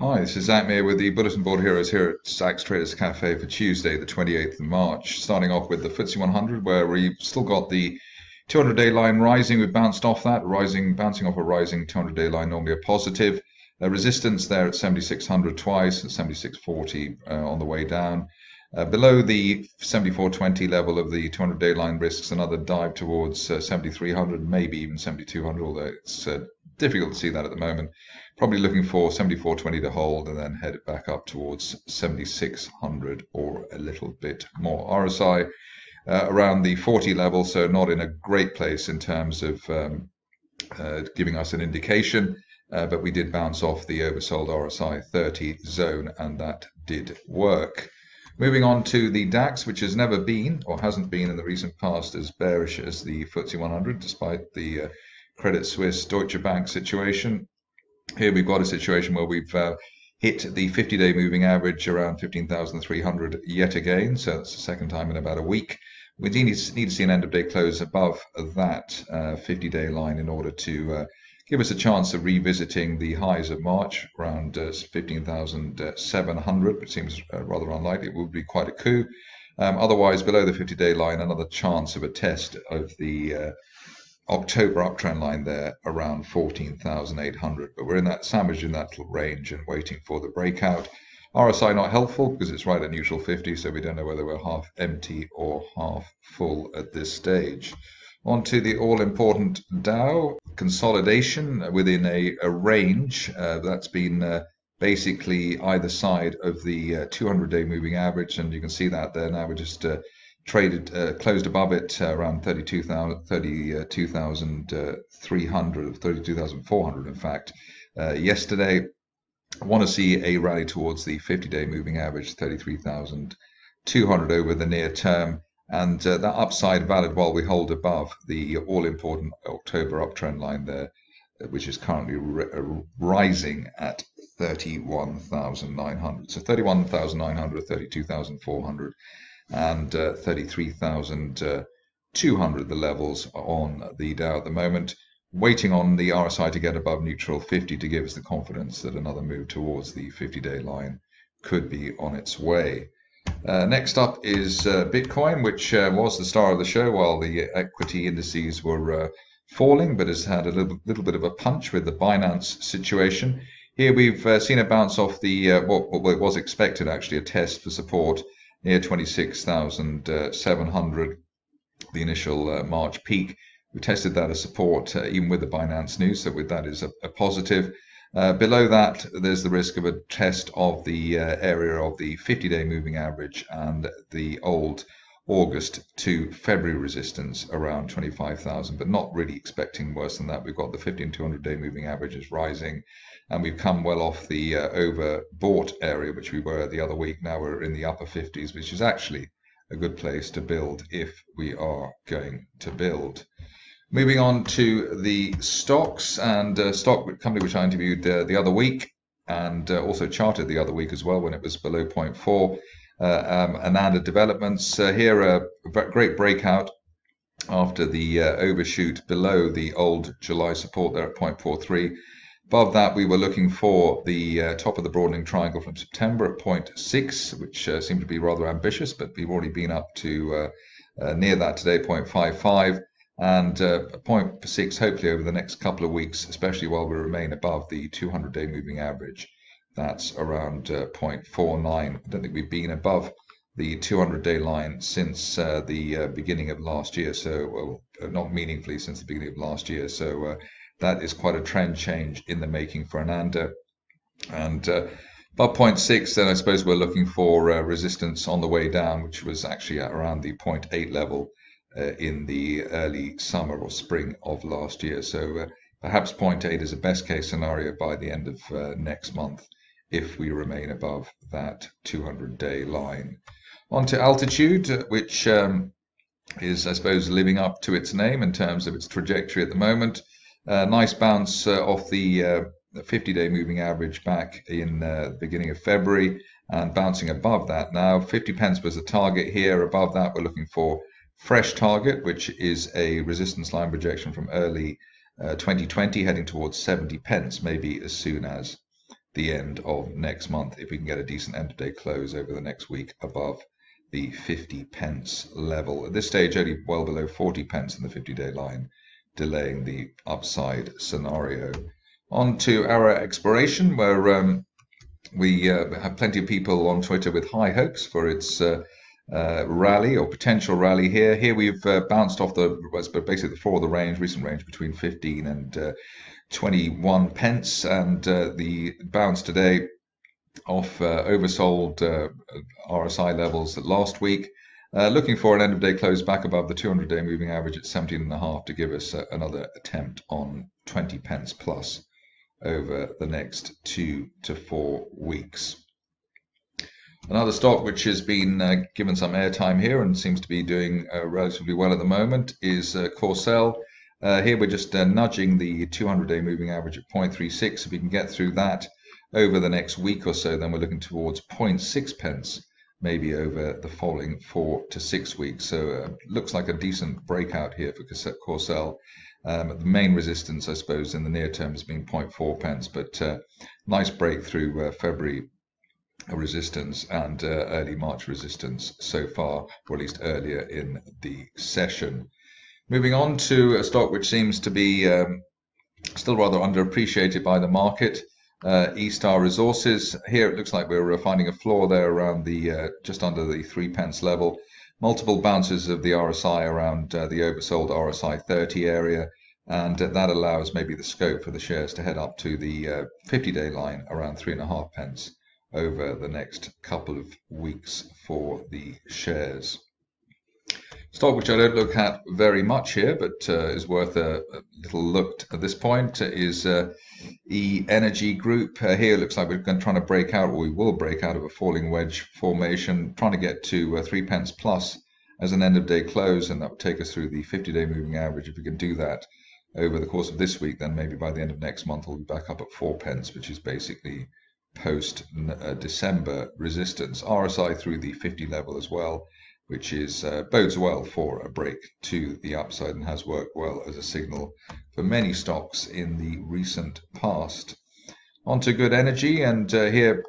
Hi, this is Zach Meir with the Bulletin Board Heroes here at Zach's Traders Cafe for Tuesday, the 28th of March. Starting off with the FTSE 100, where we've still got the 200-day line rising. We've bounced off that, bouncing off a rising 200-day line, normally a positive. Resistance there at 7,600 twice, at 7,640 on the way down. Below the 74.20 level of the 200-day line risks another dive towards 7,300, maybe even 7,200, although it's difficult to see that at the moment. Probably looking for 74.20 to hold and then head back up towards 7,600 or a little bit more. RSI around the 40 level, so not in a great place in terms of giving us an indication, but we did bounce off the oversold RSI 30 zone, and that did work. Moving on to the DAX, which has never been or hasn't been in the recent past as bearish as the FTSE 100, despite the Credit Suisse Deutsche Bank situation. Here we've got a situation where we've hit the 50-day moving average around 15,300 yet again, so that's the second time in about a week. We need to see an end-of-day close above that 50-day line in order to give us a chance of revisiting the highs of March around 15,700, which seems rather unlikely. It would be quite a coup. Otherwise, below the 50-day line, another chance of a test of the October uptrend line there around 14,800. But we're in that sandwich in that little range and waiting for the breakout. RSI not helpful because it's right at neutral 50, so we don't know whether we're half empty or half full at this stage. On to the all-important Dow consolidation within a range that's been basically either side of the 200-day moving average, and you can see that there now. We're just closed above it around 32,300, 32,400 in fact yesterday. I want to see a rally towards the 50-day moving average 33,200 over the near term, and that upside valid while we hold above the all-important October uptrend line there, which is currently rising at 31,900. So 31,900, 32,400 and 33,200 the levels on the Dow at the moment, waiting on the RSI to get above neutral 50 to give us the confidence that another move towards the 50-day line could be on its way. Next up is Bitcoin, which was the star of the show while the equity indices were falling, but has had a little bit of a punch with the Binance situation. Here we've seen a bounce off the what was expected, actually, a test for support near 26,700, the initial March peak. We tested that as support even with the Binance news, so with that is a positive. Below that, there's the risk of a test of the area of the 50-day moving average and the old August to February resistance around 25,000, but not really expecting worse than that. We've got the 50 and 200-day moving averages rising, and we've come well off the overbought area, which we were the other week. Now we're in the upper 50s, which is actually a good place to build if we are going to build. Moving on to the stocks, and stock company which I interviewed the other week and also charted the other week as well when it was below 0.4. Ananda Developments here, a great breakout after the overshoot below the old July support there at 0.43. Above that, we were looking for the top of the broadening triangle from September at 0.6, which seemed to be rather ambitious, but we've already been up to near that today, 0.55. And 0.6 hopefully over the next couple of weeks, especially while we remain above the 200-day moving average. That's around 0.49. I don't think we've been above the 200-day line since the beginning of last year, so not meaningfully since the beginning of last year. So that is quite a trend change in the making for Ananda. And above 0.6, then I suppose we're looking for resistance on the way down, which was actually at around the 0.8 level in the early summer or spring of last year. So perhaps 0.8 is a best case scenario by the end of next month if we remain above that 200-day line. On to Altitude, which is, I suppose, living up to its name in terms of its trajectory at the moment. Nice bounce off the 50-day moving average back in the beginning of February and bouncing above that now. 50 pence was the target here. Above that, we're looking for fresh target, which is a resistance line projection from early 2020 heading towards 70 pence, maybe as soon as the end of next month if we can get a decent end of day close over the next week above the 50 pence level. At this stage, only well below 40 pence in the 50-day line, delaying the upside scenario. On to our exploration, where we have plenty of people on Twitter with high hopes for its rally or potential rally here. Here we've bounced off basically the floor of the range, recent range between 15 and 21 pence, and the bounce today off oversold RSI levels last week. Looking for an end of day close back above the 200-day moving average at 17.5 to give us another attempt on 20 pence plus over the next 2 to 4 weeks. Another stock which has been given some airtime here and seems to be doing relatively well at the moment is Corcel. Here we're just nudging the 200-day moving average at 0.36. If we can get through that over the next week or so, then we're looking towards 0.6 pence, maybe over the following 4 to 6 weeks. So looks like a decent breakout here for Corcel. The main resistance, I suppose, in the near term has been 0.4 pence, but nice breakthrough February resistance and early March resistance so far, or at least earlier in the session. Moving on to a stock which seems to be still rather underappreciated by the market, E-Star Resources. Here it looks like we're finding a floor there around the just under the 3 pence level. Multiple bounces of the RSI around the oversold RSI 30 area, and that allows maybe the scope for the shares to head up to the 50-day line around 3.5 pence over the next couple of weeks for the shares. Stock which I don't look at very much here, but is worth a little look at this point, is eEnergy Group. Here it looks like we're trying to break out, or we will break out of a falling wedge formation, trying to get to 3 pence plus as an end of day close, and that would take us through the 50-day moving average. If we can do that over the course of this week, then maybe by the end of next month we'll be back up at 4 pence, which is basically post December resistance. RSI through the 50 level as well, which is bodes well for a break to the upside and has worked well as a signal for many stocks in the recent past. On to good energy, and here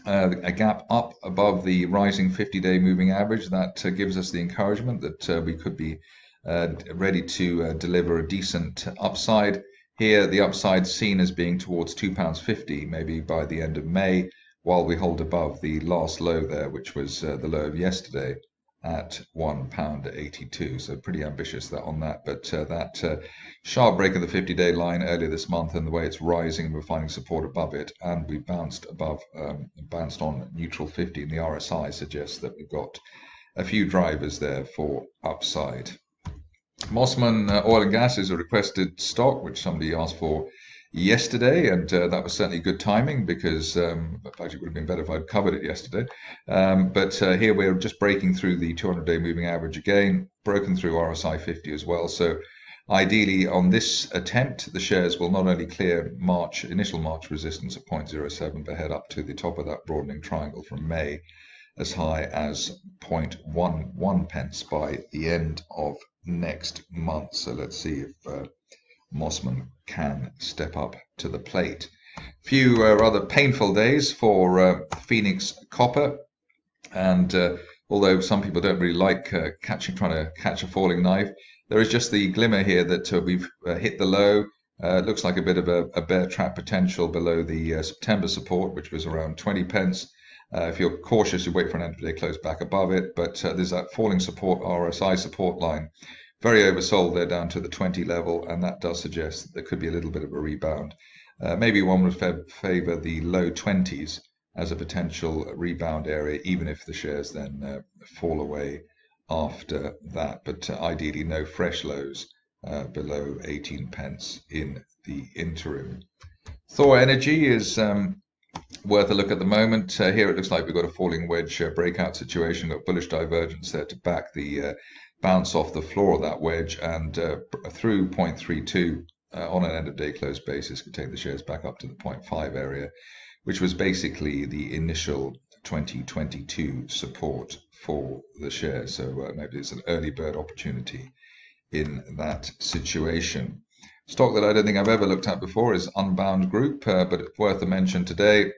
a gap up above the rising 50-day moving average. That gives us the encouragement that we could be ready to deliver a decent upside. Here the upside seen as being towards £2.50 maybe by the end of May, while we hold above the last low there, which was the low of yesterday at £1.82. So pretty ambitious on that, but that sharp break of the 50-day line earlier this month, and the way it's rising, we're finding support above it, and we bounced on neutral 50, and the RSI suggests that we've got a few drivers there for upside. Mosman oil and gas is a requested stock which somebody asked for yesterday, and that was certainly good timing, because in fact it would have been better if I'd covered it yesterday, but here we're just breaking through the 200-day moving average again, broken through RSI 50 as well. So ideally on this attempt the shares will not only clear initial March resistance at 0.07, but head up to the top of that broadening triangle from May as high as 0.11 pence by the end of next month. So let's see if Mosman can step up to the plate. Few rather painful days for Phoenix Copper, and although some people don't really like trying to catch a falling knife, there is just the glimmer here that we've hit the low. Looks like a bit of a bear trap potential below the September support, which was around 20 pence. If you're cautious, you wait for an end of day close back above it, but there's that falling support, RSI support line, very oversold there down to the 20 level, and that does suggest that there could be a little bit of a rebound. Maybe one would favor the low 20s as a potential rebound area, even if the shares then fall away after that, but ideally no fresh lows below 18 pence in the interim. Thor Energy is worth a look at the moment. Here it looks like we've got a falling wedge breakout situation, got bullish divergence there to back the bounce off the floor of that wedge, and through 0.32 on an end of day close basis could take the shares back up to the 0.5 area, which was basically the initial 2022 support for the share. So maybe it's an early bird opportunity in that situation. Stock that I don't think I've ever looked at before is Unbound Group, but it's worth a mention today.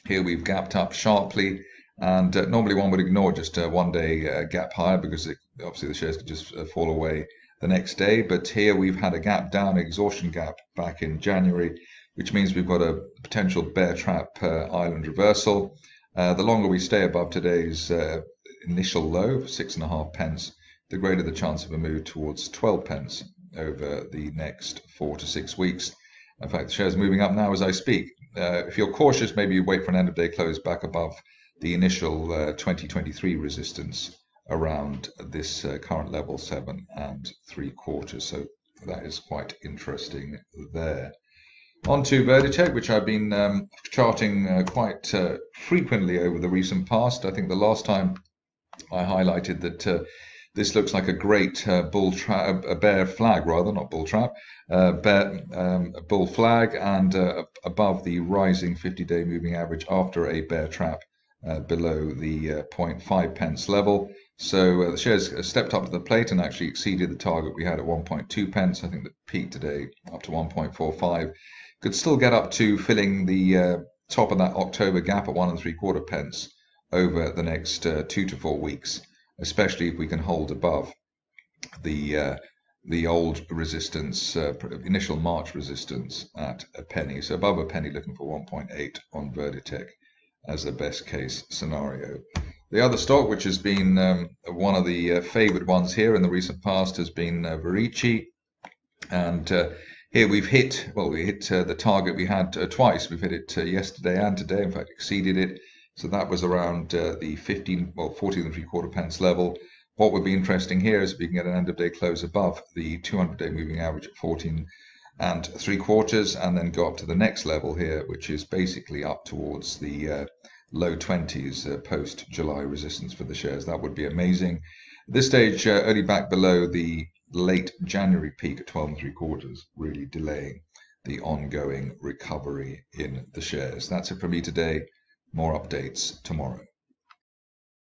Here we've gapped up sharply, and normally one would ignore just a one-day gap higher because obviously the shares could just fall away the next day. But here we've had a gap down, exhaustion gap back in January, which means we've got a potential bear trap island reversal. The longer we stay above today's initial low of 6.5 pence, the greater the chance of a move towards 12 pence over the next 4 to 6 weeks. In fact, the shares are moving up now as I speak. If you're cautious, maybe you wait for an end of day close back above the initial 2023 resistance around this current level 7 3/4. So that is quite interesting there. On to Verditek, which I've been charting quite frequently over the recent past. I think the last time I highlighted that this looks like a great bear flag, rather, not bull trap, bull flag, and above the rising 50-day moving average after a bear trap below the 0.5 pence level. So the shares stepped up to the plate and actually exceeded the target we had at 1.2 pence. I think the peak today up to 1.45. Could still get up to filling the top of that October gap at 1 3/4 pence over the next 2 to 4 weeks, especially if we can hold above the old resistance, initial March resistance at a penny. So above a penny, looking for 1.8 on Verditek as a best case scenario. The other stock, which has been one of the favored ones here in the recent past, has been Verici. And here we've hit, well, we hit the target we had twice. We've hit it yesterday and today, in fact, exceeded it. So that was around the 14 3/4 pence level. What would be interesting here is if we can get an end of day close above the 200-day moving average at 14 3/4, and then go up to the next level here, which is basically up towards the low 20s post July resistance for the shares. That would be amazing. At this stage, only back below the late January peak at 12 3/4, really delaying the ongoing recovery in the shares. That's it from me today. More updates tomorrow.